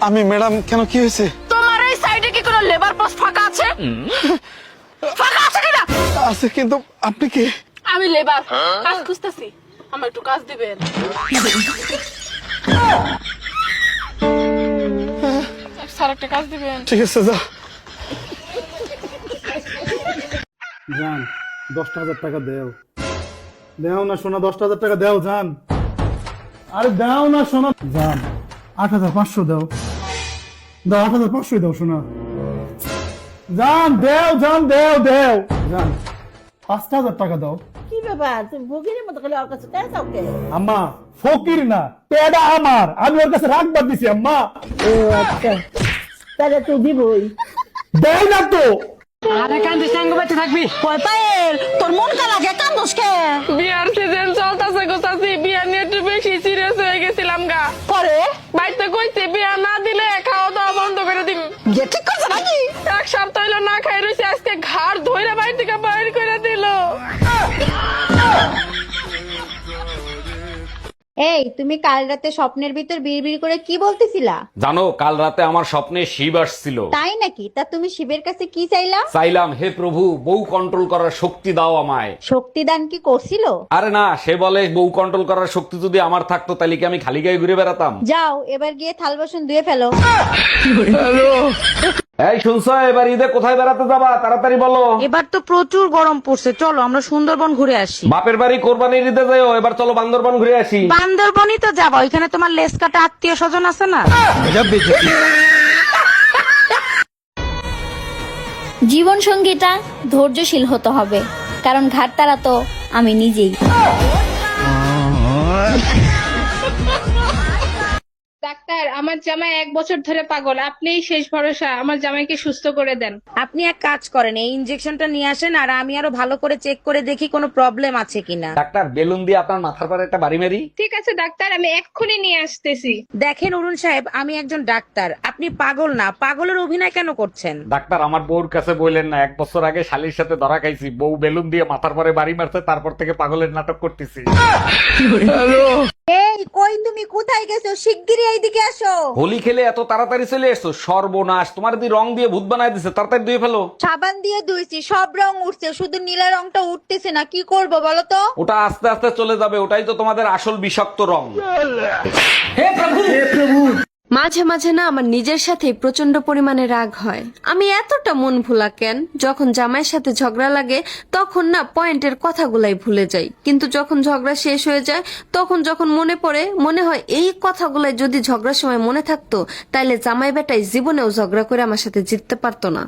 আমি ম্যাডাম কেন কি হয়েছে? তোমার এই সাইডে কি কোনো লেবার পোস্ট ফাঁকা আছে? ফাঁকা আছে কিনা? আছে, কিন্তু আপনি কি? আমি লেবার, কাজ খুঁজতেছি, আমার একটু কাজ দিবেন। স্যার একটা কাজ দিবেন। ঠিক আছে, যা। জান 10,000 টাকা দেও। দেও না সোনা, 10,000 টাকা দেও জান। আরে দেও না সোনা জান। 8,500 দাও। দাও 8,500 দাও সোনা। জান দেও, জান দেও দেও জান। 5,000 টাকা দাও। কি ব্যাপার তুমি ভগিনীর মতো করে ওর কাছে কেন চাও কে? আম্মা ফকির না, পেডা আমার, আমি ওর কাছে রাখবার দিছি আম্মা। ও আচ্ছা, তাহলে তুই দিবই। দেও না তো। আরে কান্দিস না, বাচ্চা থাকবি। কয় পায়ের তোর মন কা লাগে কান্দোস কে? বিয়ার সিজন চলতেছে গোসাছি, বিয়া নিয়ে একটু বেশি সিরিয়াস হয়ে গেছিলাম গা। পরে বাড়িতে কইছে বিয়া না দিলে খাওয়া দাওয়া বন্ধ করে দিবি। যে ঠিক করছে নাকি? এক সপ্তাহ হইলো না খাই রয়েছে, আজকে ঘাড় ধইরা বাড়ি থেকে বাইর করে দিল। এই তুমি কাল রাতে স্বপ্নের ভিতর বিড়বিড় করে কি বলতেছিলা? জানো, কাল রাতে আমার স্বপ্নে শিব আসছিল। তাই নাকি? তা তুমি শিবের কাছে কি চাইলা? চাইলাম, হে প্রভু, বউ কন্ট্রোল করার শক্তি দাও আমায়। শক্তিদান কি করছিল? আরে না, সে বলে বউ কন্ট্রোল করার শক্তি যদি আমার থাকতো তাহলে কি আমি খালি গায়ে ঘুরে বেড়াতাম? যাও এবার গিয়ে থাল বাসন ধুয়ে ফেলো। এই শুনছো, এবার ঈদে কোথায় বেড়াতে যাবা? তাড়াতাড়ি বলো। এবার তো প্রচুর গরম পড়ছে, চলো আমরা সুন্দরবন ঘুরে আসি। বাপের বাড়ি কোরবানির ঈদে যাও, এবার চলো বান্দরবান ঘুরে আসি। বান্দরবনই তো যাবো, ওইখানে তোমার লেস কাটা আত্মীয় স্বজন আছে না? জীবন সঙ্গীটা ধৈর্যশীল হতে হবে, কারণ ঘাটতারা তো আমি নিজেই। ডাক্তার, আমার জামাই 1 বছর ধরে পাগল, আপনিই শেষ ভরসা, আমার জামাইকে সুস্থ করে দেন। আপনি এক কাজ করেন, এই ইনজেকশনটা নিয়ে আসেন আর আমি আরো ভালো করে চেক করে দেখি কোনো প্রবলেম আছে কিনা। ডাক্তার, বেলুন দিয়ে আপনার মাথার পরে একটা বাড়ি মারি। ঠিক আছে ডাক্তার, আমি এক্ষুনি নিয়ে আসতেছি। দেখেন অরুণ সাহেব, আমি একজন ডাক্তার, আপনি পাগল না, পাগলের অভিনয় কেন করছেন? ডাক্তার, আমার বউর কাছে বললেন না, 1 বছর আগে শালির সাথে ধরা খাইছি, বউ বেলুন দিয়ে মাথার পরে বাড়ি মারছে, তারপর থেকে পাগলের নাটক করতেছি। এই কই তুমি কোথায় গেছো? শিগগিরই এইদিকে আসো। হোলি খেলে এত তাড়াতাড়ি চলে এসছো? সর্বনাশ, তোমার দি রং দিয়ে ভূত বানায় দিছে, তাড়াতাড়ি ধুয়ে ফেলো। সাবান দিয়ে ধুইছি, সব রং উঠছে, শুধু নীলা রংটা উঠতেছে না, কি করব বলো তো? ওটা আস্তে আস্তে চলে যাবে, ওটাই তো তোমাদের আসল বিষাক্ত রং। মাঝে মাঝে না আমার নিজের সাথে প্রচন্ড পরিমাণে রাগ হয়। আমি এতটা মন ভোলা কেন? যখন জামাইয়ের সাথে ঝগড়া লাগে তখন না পয়েন্টের কথাগুলাই ভুলে যাই, কিন্তু যখন ঝগড়া শেষ হয়ে যায় তখন যখন মনে পড়ে মনে হয় এই কথাগুলাই যদি ঝগড়ার সময় মনে থাকতো তাইলে জামাই বেটাই জীবনেও ঝগড়া করে আমার সাথে জিততে পারতো না।